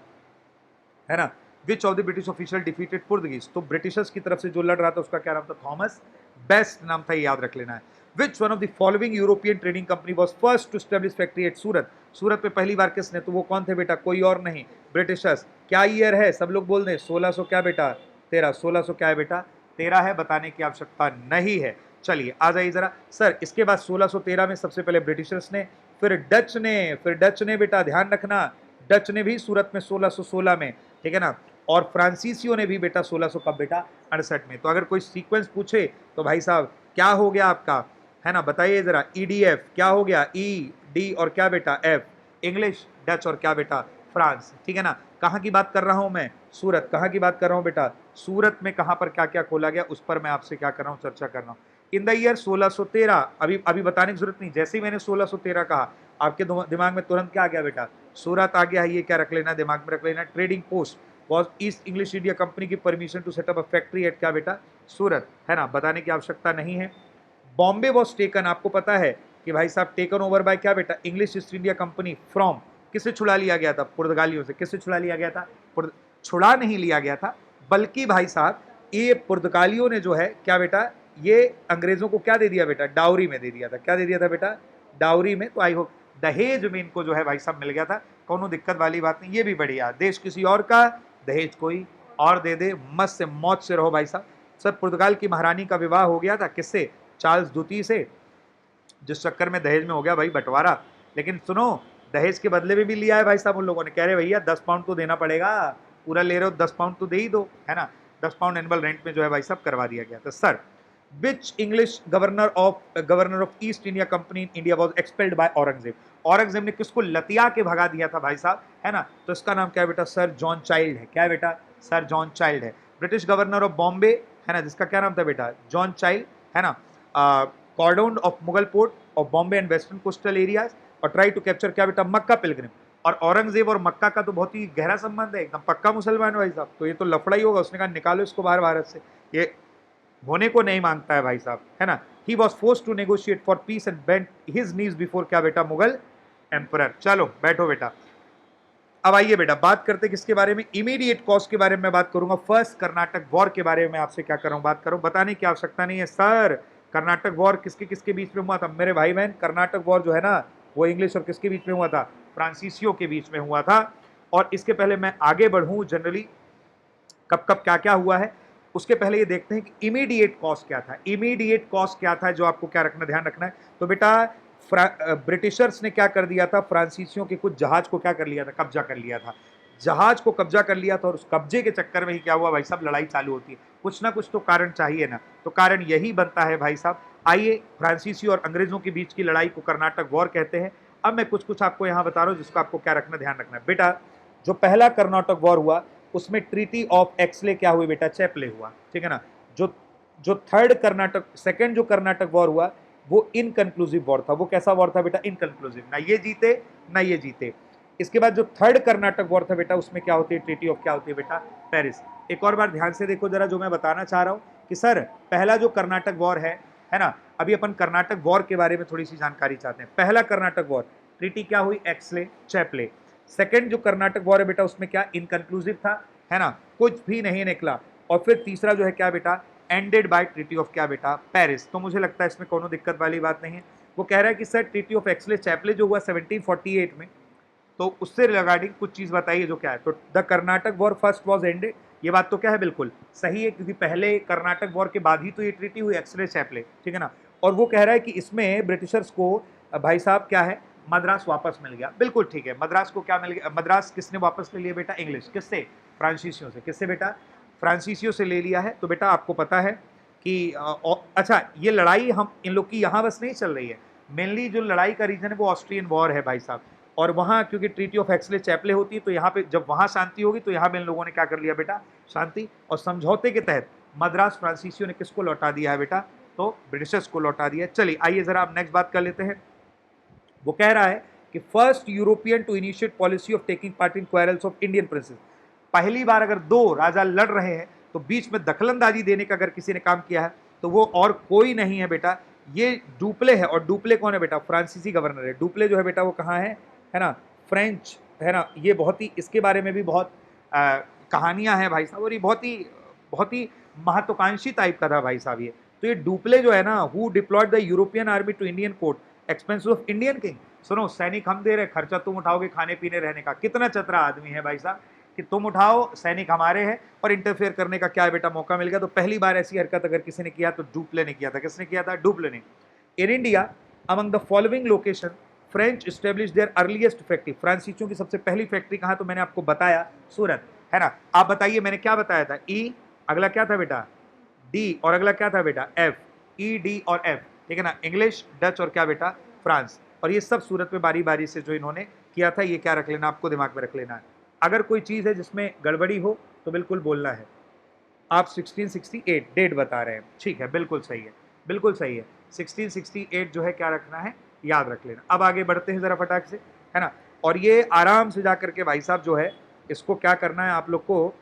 है ना। विच of the British official defeated Portuguese, तो ब्रिटिशर्स की तरफ से जो लड़ रहा था उसका क्या नाम था, थॉमस बेस्ट नाम था, ये याद रख लेना है। Which one of the following European trading company was first to establish factory at Surat, Surat में पहली बार किसने, तो वो कौन थे बेटा, कोई और नहीं, ब्रिटिशर्स। क्या ईयर है, सब लोग बोल दें 1600 क्या बेटा 13, 1600 क्या है बेटा 13 है, बताने की आवश्यकता नहीं है। चलिए आ जाइए जरा सर, इसके बाद 1613 में सबसे पहले ब्रिटिशर्स ने, फिर डच ने बेटा ध्यान रखना, डच ने भी सूरत में 1616 में, ठीक है ना। और फ्रांसीसियों ने भी बेटा 1600 कब बेटा 68 में। तो अगर कोई सीक्वेंस पूछे तो भाई साहब क्या हो गया आपका, है ना, बताइए जरा। ईडीएफ क्या हो गया, ई डी और क्या बेटा एफ, इंग्लिश डच और क्या बेटा फ्रांस, ठीक है ना। कहाँ की बात कर रहा हूँ मैं, सूरत। कहाँ की बात कर रहा हूँ बेटा, सूरत में कहाँ पर क्या क्या खोला गया उस पर मैं आपसे क्या कर रहा हूँ, चर्चा कर रहा हूँ। इन द ईयर 1613, अभी अभी बताने की जरूरत नहीं, जैसे ही मैंने 1613 कहा आपके दिमाग में तुरंत क्या आ गया बेटा, सूरत आ गया है, ये क्या रख लेना दिमाग में रख लेना। Trading post was east English India company की permission to setup a factory at क्या बेटा सूरत, है ना, बताने की आवश्यकता नहीं है। बॉम्बे वॉज टेकन, आपको पता है कि भाई साहब टेकन ओवर बाय क्या बेटा English east India company from, किससे छुड़ा लिया गया था, पुर्तगालियों से। किससे छुड़ा लिया गया था, छुड़ा नहीं लिया गया था, बल्कि भाई साहब ये पुर्तगालियों ने जो है क्या बेटा ये अंग्रेजों को क्या दे दिया बेटा, डाउरी में दे दिया था। क्या दे दिया था बेटा, डाउरी में। तो आई होप दहेज में इनको जो है भाई साहब मिल गया था, कोनो दिक्कत वाली बात नहीं, ये भी बढ़िया। देश किसी और का, दहेज कोई और दे दे, मस्त से मौज से रहो भाई साहब। सर पुर्तगाल की महारानी का विवाह हो गया था किससे, चार्ल्स द्वितीय से, जिस चक्कर में दहेज में हो गया भाई बंटवारा। लेकिन सुनो दहेज के बदले में भी लिया है भाई साहब उन लोगों ने, कह रहे भैया 10 पाउंड तो देना पड़ेगा, पूरा ले रहे हो 10 पाउंड तो दे ही दो, है ना। 10 पाउंड एनुअल रेंट में जो है भाई साहब करवा दिया गया था। Sir which English governor of East India Company in India was expelled by Aurangzeb, Aurangzeb ने किसको लतिया के भगा दिया था भाई साहब, है ना। तो इसका नाम क्या है बेटा, सर जॉन चाइल्ड है। क्या है बेटा, सर जॉन चाइल्ड है। ब्रिटिश गवर्नर ऑफ बॉम्बे, है ना, जिसका क्या नाम था बेटा जॉन चाइल्ड, है ना। Cordon off Mughal port of Bombay and western coastal areas, और ट्राई टू कैप्चर क्या बेटा मक्का पिलग्रिम। और औरंगजेब और मक्का का तो बहुत ही गहरा संबंध है, एकदम पक्का मुसलमान भाई साहब, तो ये तो लफड़ा ही होगा। उसने कहा निकालो इसको बाहर भारत से, ये होने को नहीं मांगता है भाई साहब, है ना। He was force to negotiate for peace and bent his knees before क्या बेटा मुगल एम्परर। चलो बैठो बेटा, अब आइए बेटा बात करते किसके बारे में, इमीडिएट कॉज के बारे में बात करूंगा। फर्स्ट कर्नाटक वॉर के बारे में आपसे क्या कर रहा हूं, बात करूं, बताने की आवश्यकता नहीं है। सर कर्नाटक वॉर किसके किसके बीच में हुआ था, मेरे भाई बहन कर्नाटक वॉर जो है ना वो इंग्लिश और किसके बीच में हुआ था, फ्रांसीसियों के बीच में हुआ था। और इसके पहले मैं आगे बढ़ूं जनरली कब कब क्या क्या हुआ है, उसके पहले ये देखते हैं कि इमीडिएट कॉज क्या था। इमीडिएट कॉज क्या था जो आपको क्या रखना, ध्यान रखना है। तो बेटा ब्रिटिशर्स ने क्या कर दिया था, फ्रांसीसियों के कुछ जहाज को क्या कर लिया था, कब्जा कर लिया था। जहाज को कब्जा कर लिया था और उस कब्जे के चक्कर में ही क्या हुआ भाई साहब, लड़ाई चालू होती है। कुछ ना कुछ तो कारण चाहिए ना, तो कारण यही बनता है भाई साहब। आइए फ्रांसीसी और अंग्रेजों के बीच की लड़ाई को कर्नाटक वॉर कहते हैं। अब मैं कुछ कुछ आपको यहाँ बता रहा हूँ जिसको आपको क्या रखना, ध्यान रखना है बेटा। जो पहला कर्नाटक वॉर हुआ उसमें ट्रीटी ऑफ एक्सले क्या हुई बेटा, चैपले हुआ, ठीक है ना। जो जो थर्ड कर्नाटक सेकंड जो कर्नाटक वॉर हुआ वो इनकंक्लूसिव वॉर था। वो कैसा वॉर था बेटा, इनकंक्लूसिव, ना ये जीते ना ये जीते। इसके बाद जो थर्ड कर्नाटक वॉर था बेटा उसमें क्या होती है, ट्रीटी ऑफ क्या होती है बेटा, पेरिस। एक और बार ध्यान से देखो जरा जो मैं बताना चाह रहा हूं कि सर पहला जो कर्नाटक वॉर है ना, अभी अपन कर्नाटक वॉर के बारे में थोड़ी सी जानकारी चाहते हैं। पहला कर्नाटक वॉर ट्रीटी क्या हुई, एक्सले चैपले। सेकंड जो कर्नाटक वॉर है बेटा उसमें क्या इनकंक्लूसिव था, है ना, कुछ भी नहीं निकला। और फिर तीसरा जो है क्या बेटा, एंडेड बाय ट्रीटी ऑफ क्या बेटा, पेरिस। तो मुझे लगता है इसमें कोनो दिक्कत वाली बात नहीं है। वो कह रहा है कि सर ट्रीटी ऑफ एक्सले चैपले जो हुआ 1748 में, तो उससे रिगार्डिंग कुछ चीज बताइए जो क्या है। तो the Karnataka war first was ended, ये बात तो क्या है बिल्कुल सही है, क्योंकि पहले कर्नाटक वॉर के बाद ही तो ये ट्रीटी हुई एक्सले चैपले, ठीक है ना। और वो कह रहा है कि इसमें ब्रिटिशर्स को भाई साहब क्या है, मद्रास वापस मिल गया, बिल्कुल ठीक है। मद्रास को क्या मिल गया, मद्रास किसने वापस ले लिया बेटा, इंग्लिश। किससे, फ्रांसीसियों से। किससे बेटा, फ्रांसीसियों से ले लिया है। तो बेटा आपको पता है कि अच्छा ये लड़ाई हम इन लोग की यहाँ बस नहीं चल रही है, मेनली जो लड़ाई का रीजन है वो ऑस्ट्रियन वॉर है भाई साहब। और वहाँ क्योंकि ट्रीटी ऑफ एक्सले चैपले होती है, तो यहाँ पे जब वहाँ शांति होगी तो यहाँ पे इन लोगों ने क्या कर लिया बेटा, शांति। और समझौते के तहत मद्रास फ्रांसीसियों ने किसको लौटा दिया है बेटा, तो ब्रिटिशर्स को लौटा दिया। चलिए आइए जरा आप नेक्स्ट बात कर लेते हैं। वो कह रहा है कि first European to initiate policy of taking part in quarrels of Indian princes. पहली बार अगर दो राजा लड़ रहे हैं तो बीच में दखलंदाजी देने का अगर किसी ने काम किया है तो वो और कोई नहीं है बेटा, ये डुप्ले है। और डुप्ले कौन है बेटा, फ्रांसीसी गवर्नर है। डुप्ले जो है बेटा वो कहाँ है ना, फ्रेंच है ना। ये बहुत ही, इसके बारे में भी बहुत कहानियां हैं भाई साहब, और ये बहुत ही महत्वाकांक्षी टाइप का था भाई साहब ये। तो ये डुप्ले जो है ना, who deployed the European army to Indian court expense of Indian king. सुनो, सैनिक हम दे रहे, खर्चा तुम उठाओगे खाने पीने रहने का। कितना चतरा आदमी है भाई साहब कि तुम उठाओ, सैनिक हमारे हैं, और इंटरफेयर करने का क्या है बेटा, मौका मिल गया। तो पहली बार ऐसी हरकत अगर किसी ने किया तो डुप्ले ने किया था। किसने किया था, डुप्ले ने। In India among the following location French establish their earliest factory. फ्रांसीसियों की सबसे पहली फैक्ट्री कहाँ, तो मैंने आपको बताया सूरत, है ना। आप बताइए मैंने क्या बताया था, ई, अगला क्या था बेटा, डी, और अगला क्या था बेटा, एफ। ई, डी और एफ, ठीक है ना। इंग्लिश, डच और क्या बेटा, फ्रांस। और ये सब सूरत में बारी बारी से जो इन्होंने किया था, ये क्या रख लेना, आपको दिमाग में रख लेना है। अगर कोई चीज़ है जिसमें गड़बड़ी हो तो बिल्कुल बोलना है। आप 1668 डेट बता रहे हैं, ठीक है, बिल्कुल सही है, बिल्कुल सही है। 1668 जो है क्या रखना है, याद रख लेना। अब आगे बढ़ते हैं जरा फटाक से, है ना। और ये आराम से जा करके भाई साहब जो है इसको क्या करना है आप लोग को,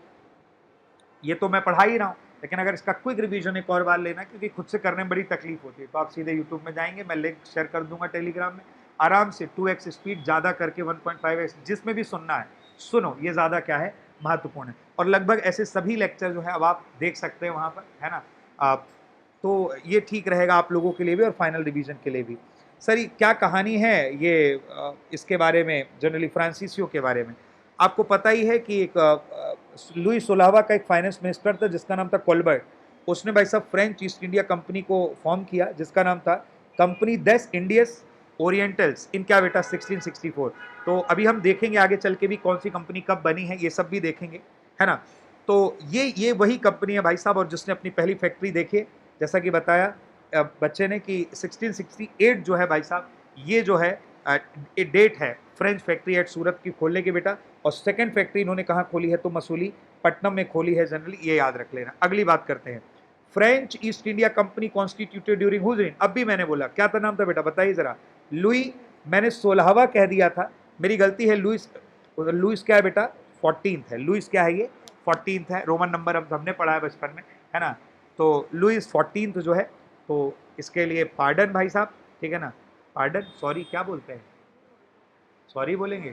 ये तो मैं पढ़ा ही रहा हूँ, लेकिन अगर इसका क्विक रिवीजन एक और बार लेना, क्योंकि खुद से करने में बड़ी तकलीफ होती है, तो आप सीधे यूट्यूब में जाएंगे, मैं लिंक शेयर कर दूंगा टेलीग्राम में, आराम से 2x स्पीड ज़्यादा करके 1.5x जिसमें भी सुनना है सुनो, ये ज़्यादा क्या है, महत्वपूर्ण है। और लगभग ऐसे सभी लेक्चर जो है अब आप देख सकते हैं वहाँ पर, है ना। आप तो ये ठीक रहेगा आप लोगों के लिए भी और फाइनल रिवीजन के लिए भी। सर ये क्या कहानी है ये इसके बारे में, जनरली फ्रांसीसियों के बारे में। आपको पता ही है कि एक लुई 16वां का एक फाइनेंस मिनिस्टर था जिसका नाम था कोलबर्ट। उसने भाई साहब फ्रेंच ईस्ट इंडिया कंपनी को फॉर्म किया जिसका नाम था कंपनी देस इंडियस ओरिएंटल्स इन क्या बेटा 1664। तो अभी हम देखेंगे आगे चल के भी कौन सी कंपनी कब बनी है, ये सब भी देखेंगे, है ना। तो ये वही कंपनी है भाई साहब, और जिसने अपनी पहली फैक्ट्री देखी, जैसा कि बताया बच्चे ने कि 1668 जो है भाई साहब, ये जो है डेट है फ्रेंच फैक्ट्री एट सूरत की खोलने की बेटा। और सेकंड फैक्ट्री इन्होंने कहाँ खोली है, तो मसूली पट्टनम में खोली है जनरली, ये याद रख लेना। अगली बात करते हैं, French East India Company constituted during whose reign. अब भी मैंने बोला क्या था नाम था बेटा, बताइए जरा। लुई, मैंने 16वां कह दिया था, मेरी गलती है। लुइस, लुइस क्या है बेटा, 14th है। लुइस क्या है, ये 14th है, रोमन नंबर अब हमने पढ़ा है बचपन में, है ना। तो लुइस 14th जो है, तो इसके लिए पार्डन भाई साहब, ठीक है ना, पार्डन, सॉरी क्या बोलते हैं, सॉरी बोलेंगे,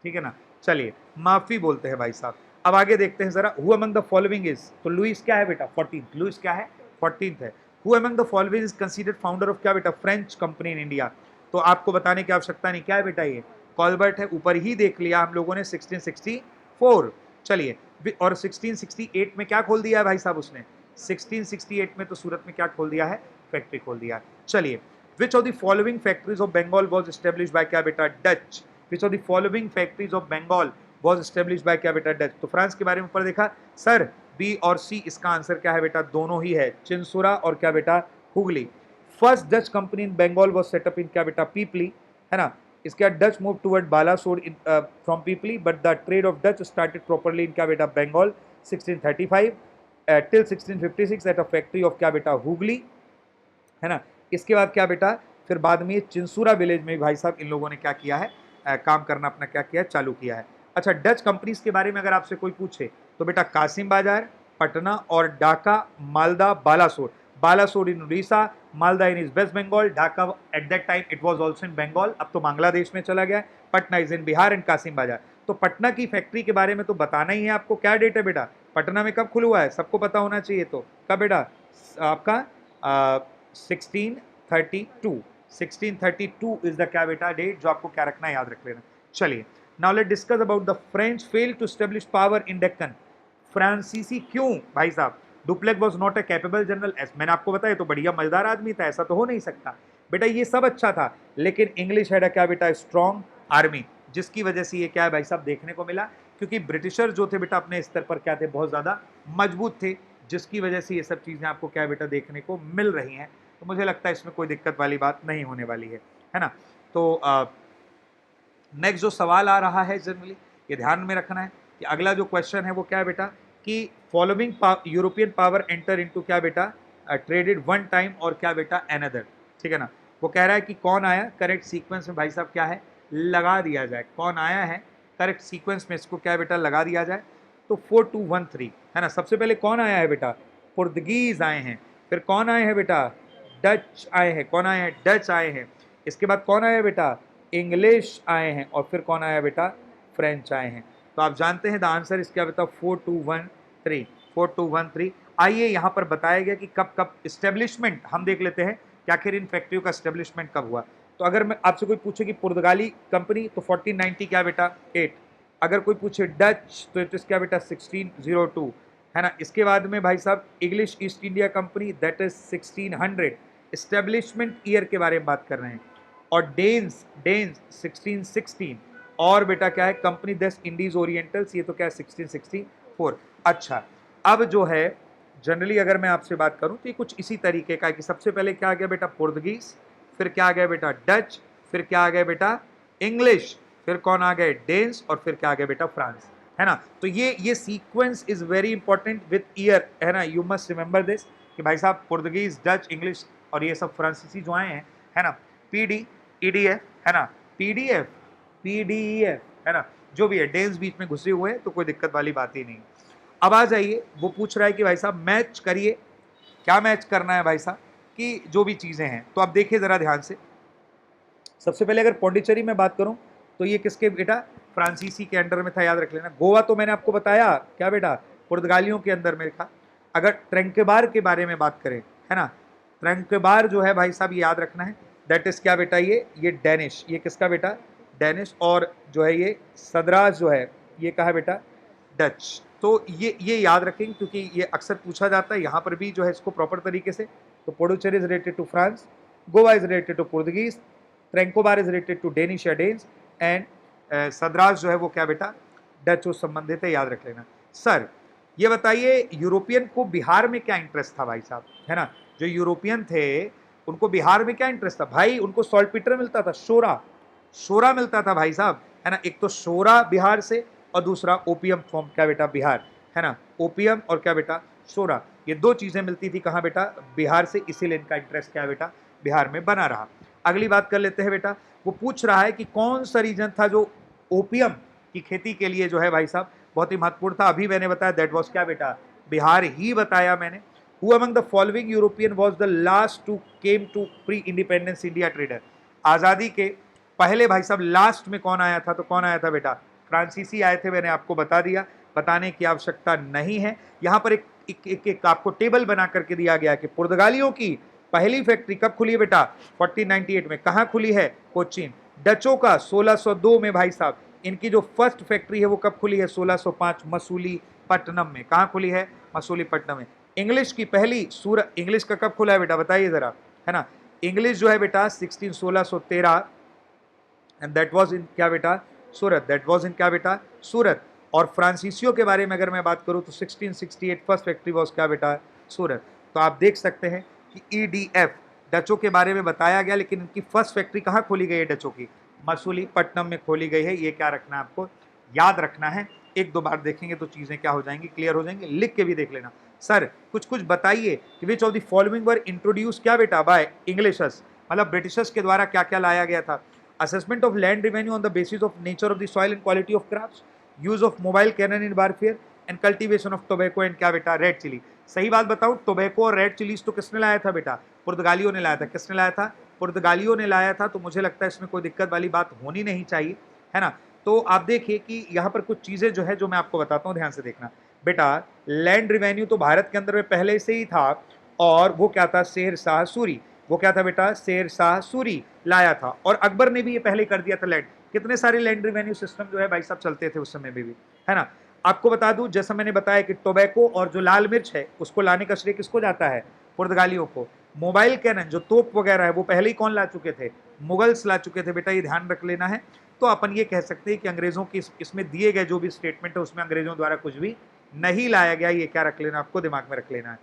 ठीक है ना। चलिए माफी बोलते हैं भाई साहब। अब आगे देखते हैं जरा, who among the following is, तो लुइस क्या है बेटा 14th, लुइस क्या है 14th है। Who among the following is considered founder of क्या बेटा, फ्रेंच कंपनी इन इंडिया। तो आपको बताने की आवश्यकता नहीं, क्या है बेटा ये कॉलबर्ट है, ऊपर ही देख लिया हम लोगों ने 1664। चलिए, और 1668 में क्या खोल दिया है भाई साहब उसने, 1668 में तो सूरत में क्या खोल दिया है, फैक्ट्री खोल दिया है। चलिए, which of the following factories of Bengal was established by क्या बेटा, Dutch. Which of the following factories of Bengal was established by क्या बेटा, डच। तो फ्रांस के बारे में ऊपर देखा सर, बी और सी, इसका आंसर क्या है बेटा, दोनों ही है, चिंसुरा और क्या बेटा, Hooghly. First Dutch company in Bengal was setup in क्या बेटा, पीपली, है ना। इसके बाद Dutch move toward Balasore in from Pipli, but the trade of Dutch started properly in क्या बेटा, Bengal 1635 till 1656 at a factory of क्या बेटा, हुगली, है ना। इसके बाद क्या बेटा, फिर बाद में चिंसुरा विलेज में भाई साहब इन लोगों ने क्या किया है, काम करना अपना क्या किया है, चालू किया है। अच्छा, डच कंपनीज के बारे में अगर आपसे कोई पूछे तो बेटा कासिम बाजार, पटना और Dhaka, Malda, Balasore. Balasore in Orissa, Malda in is west Bengal, Dhaka at that time it was also in Bengal, अब तो बांग्लादेश में चला गया है। Patna is in Bihar and Kasim Bazar. तो पटना की फैक्ट्री के बारे में तो बताना ही है आपको, क्या डेट है बेटा, पटना में कब खुला हुआ है, सबको पता होना चाहिए। तो कब बेटा, आपका 1632, 1632 इज द क्या बेटा डेट, जो आपको क्या रखना है, याद रख लेना। चलिए, now let discuss about the French fail to establish power in Deccan. फ्रांसीसी क्यों भाई साहब, Dupleix was not a capable general, मैंने आपको बताया तो बढ़िया मजेदार आदमी था, ऐसा तो हो नहीं सकता बेटा, ये सब अच्छा था, लेकिन इंग्लिश हैड क्या बेटा, स्ट्रॉन्ग आर्मी, जिसकी वजह से ये क्या है भाई साहब देखने को मिला, क्योंकि ब्रिटिशर जो थे बेटा अपने स्तर पर क्या थे, बहुत ज्यादा मजबूत थे, जिसकी वजह से ये सब चीजें आपको क्या बेटा देखने को मिल रही हैं। तो मुझे लगता है इसमें कोई दिक्कत वाली बात नहीं होने वाली है ना। तो नेक्स्ट जो सवाल आ रहा है जनरली, ये ध्यान में रखना है कि अगला जो क्वेश्चन है वो क्या है बेटा, कि following European power enter into क्या बेटा, ट्रेडेड वन टाइम और क्या बेटा अनदर, ठीक है ना। वो कह रहा है कि कौन आया करेक्ट सीक्वेंस में, भाई साहब क्या है, लगा दिया जाए, कौन आया है करेक्ट सीक्वेंस में, इसको क्या बेटा लगा दिया जाए। तो 4213 है ना। सबसे पहले कौन आया है बेटा, पुर्तगीज आए हैं, फिर कौन आए हैं बेटा, डच आए हैं, कौन आए हैं, डच आए हैं, इसके बाद कौन आया बेटा, इंग्लिश आए हैं, और फिर कौन आया बेटा, फ्रेंच आए हैं। तो आप जानते हैं द आंसर इज क्या बेटा, 4213, 4213। आइए यहाँ पर बताया गया कि कब कब इस्टेब्लिशमेंट, हम देख लेते हैं कि आखिर इन फैक्ट्रियों का इस्टेब्लिशमेंट कब हुआ। तो अगर मैं आपसे कोई पूछे कि पुर्तगाली कंपनी, तो 1490 क्या बेटा 8। अगर कोई पूछे डच, तो इट इज क्या बेटा 1602, है ना। इसके बाद में भाई साहब English east India company, that is 1600, establishment year के बारे में बात कर रहे हैं। और डेन्स, डेन्स 1616, और बेटा क्या है कंपनी दस इंडीज ओरिएंटल्स, ये तो क्या है 1664। अच्छा, अब जो है जनरली अगर मैं आपसे बात करूं तो ये कुछ इसी तरीके का है कि सबसे पहले क्या आ गया बेटा पुर्तगीज, फिर क्या आ गया बेटा डच, फिर क्या आ गया बेटा इंग्लिश, फिर कौन आ गए डेन्स, और फिर क्या आ गया बेटा फ्रांस, है ना। तो ये sequence is very important with year, है ना। यू मस्ट रिमेंबर दिस कि भाई साहब पुर्तगीज, डच, इंग्लिश और ये सब फ्रांसीसी जो आए हैं, है ना। पीडी, ईडीएफ, है ना, पीडीएफ, पीडीएफ, है ना, जो भी है, डेन्स बीच में घुसे हुए हैं तो कोई दिक्कत वाली बात ही नहीं। अब आ जाइए, वो पूछ रहा है कि भाई साहब मैच करिए, क्या मैच करना है भाई साहब, कि जो भी चीजें हैं। तो आप देखिए जरा ध्यान से, सबसे पहले अगर पौंडीचेरी में बात करूं तो ये किसके बेटा, फ्रांसीसी के अंडर में था, याद रख लेना। गोवा तो मैंने आपको बताया क्या बेटा, पुर्तगालियों के अंदर में था। अगर ट्रंकेबार के बारे में बात करें, है ना, ट्रंकेबार जो है भाई साहब ये याद रखना है, दैट इज क्या बेटा, ये डेनिश, ये किसका बेटा, डेनिश, और जो है ये सदराज जो है ये कहा बेटा डच। तो ये याद रखेंगे क्योंकि ये अक्सर पूछा जाता है, यहाँ पर भी जो है इसको प्रॉपर तरीके से। तो Puducherry is related to France, Goa is related to Portuguese, Tranquebar is related to Danish या डेन्स, एंड सदराज जो है वो क्या बेटा डच से संबंधित है, याद रख लेना। सर ये बताइए यूरोपियन को बिहार में क्या इंटरेस्ट था भाई साहब, है ना। जो यूरोपियन थे उनको बिहार में क्या इंटरेस्ट था भाई, उनको सॉल्टपीटर मिलता था, शोरा, शोरा मिलता था भाई साहब, है ना। एक तो शोरा बिहार से, और दूसरा ओपियम फॉर्म क्या बेटा बिहार, है ना, ओपियम और क्या बेटा शोरा, ये दो चीजें मिलती थी कहाँ बेटा, बिहार से, इसीलिए इनका इंटरेस्ट क्या बेटा बिहार में बना रहा। अगली बात कर लेते हैं बेटा, वो पूछ रहा है कि कौन सा रीजन था जो ओपियम की खेती के लिए जो है भाई साहब बहुत ही महत्वपूर्ण था। अभी मैंने बताया दैट वाज क्या बेटा बिहार ही बताया मैंने। Who among the following European was the last to came to pre independence India trader, आजादी के पहले भाई साहब लास्ट में कौन आया था, तो कौन आया था बेटा फ्रांसीसी आए थे, मैंने आपको बता दिया, बताने की आवश्यकता नहीं है। यहाँ पर एक आपको टेबल बना करके दिया गया कि पुर्तगालियों की पहली फैक्ट्री कब खुली है बेटा 1498 में, कहाँ खुली है, कोचीन। डचों का 1602 में भाई साहब इनकी जो फर्स्ट फैक्ट्री है वो कब खुली है 1605 मसूलीपट्टनम में, कहाँ खुली है मसूलीपट्टनम में। इंग्लिश की पहली सूरत, इंग्लिश का कब खुला है बेटा बताइए जरा, है ना। इंग्लिश जो है बेटा 1613 एंड दैट वाज इन क्या बेटा सूरत, दैट वाज इन क्या बेटा सूरत। और फ्रांसीसियों के बारे में अगर मैं बात करूं तो 1668 फर्स्ट फैक्ट्री वाज क्या बेटा सूरत। तो आप देख सकते हैं कि ईडीएफ डचों के बारे में बताया गया, लेकिन इनकी फर्स्ट फैक्ट्री कहाँ खोली गई है डचों की, मसूलीपट्टनम में खोली गई है। ये क्या रखना है आपको याद रखना है, एक दो बार देखेंगे तो चीजें क्या हो जाएंगी, क्लियर हो जाएंगी। लिख के भी देख लेना। सर कुछ कुछ बताइए कि विच of the following were introduce क्या बेटा बाय इंग्लिशर्स, मतलब ब्रिटिशर्स के द्वारा क्या क्या लाया गया था। assessment of land revenue on the basis of nature of the soil and quality of crops, use of mobile cannon in warfare and cultivation of tobacco and क्या बेटा रेड चिली। सही बात बताऊं, टोबैको और रेड चिलीज तो किसने लाया था बेटा पुर्तगालियों ने लाया था। किसने लाया था पुर्तगालियों ने लाया था। तो मुझे लगता है इसमें कोई दिक्कत वाली बात होनी नहीं चाहिए, है ना। तो आप देखिए कि यहाँ पर कुछ चीजें जो है जो मैं आपको बताता हूँ, ध्यान से देखना बेटा। लैंड रिवेन्यू तो भारत के अंदर में पहले से ही था, और वो क्या था शेर शाह सूरी, वो क्या था बेटा शेर शाह सूरी लाया था। और अकबर ने भी ये पहले कर दिया था लैंड, कितने सारे लैंड रिवेन्यू सिस्टम जो है भाई साहब चलते थे उस समय में भी, है ना। आपको बता दूं जैसा मैंने बताया कि टोबैको और जो लाल मिर्च है उसको लाने का श्रेय किसको जाता है पुर्तगालियों को। मोबाइल कैनन जो तोप वगैरह है वो पहले ही कौन ला चुके थे, मुगल्स ला चुके थे बेटा, ये ध्यान रख लेना है। तो अपन ये कह सकते हैं कि अंग्रेजों की इसमें दिए गए जो भी स्टेटमेंट है उसमें अंग्रेजों द्वारा कुछ भी नहीं लाया गया, ये क्या रख लेना आपको दिमाग में रख लेना है।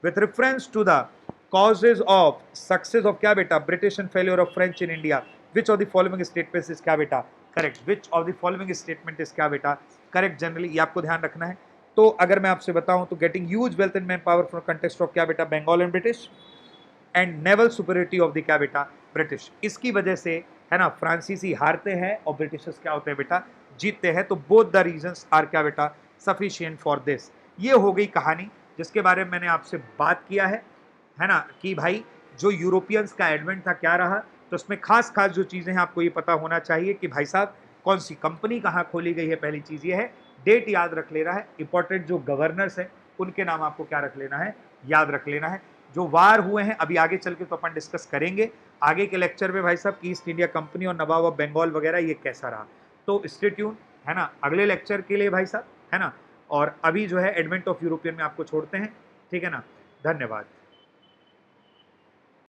With reference to the causes of success of क्या बेटा British and failure of French in India, which of the following statements is क्या बेटा correct, which of the following statement is क्या बेटा करेक्ट जनरली, ये आपको ध्यान रखना है। तो अगर मैं आपसे बताऊं तो getting huge wealth and man power from context of क्या बेटा Bengal and British, and naval superiority of the क्या बेटा ब्रिटिश, इसकी वजह से है ना फ्रांसीसी हारते हैं और ब्रिटिशर्स क्या होते हैं बेटा जीतते हैं। तो बोथ द रीजंस आर क्या बेटा सफिशिएंट फॉर दिस। ये हो गई कहानी जिसके बारे में मैंने आपसे बात किया है ना, कि भाई जो यूरोपियंस का एडवेंट था क्या रहा, तो उसमें खास खास जो चीजें हैं आपको ये पता होना चाहिए कि भाई साहब कौन सी कंपनी कहाँ खोली गई है, पहली चीज ये है, डेट याद रख लेना है, इंपॉर्टेंट जो गवर्नर्स हैं उनके नाम आपको क्या रख लेना है, याद रख लेना है। जो वार हुए हैं अभी आगे चल के तो अपन डिस्कस करेंगे आगे के लेक्चर में भाई साहब, ईस्ट इंडिया कंपनी और नवाब ऑफ बंगाल वगैरह ये कैसा रहा। तो स्टे ट्यून है ना अगले लेक्चर के लिए भाई साहब, है ना। और अभी जो है एडवेंट ऑफ यूरोपियन में आपको छोड़ते हैं, ठीक है ना। धन्यवाद।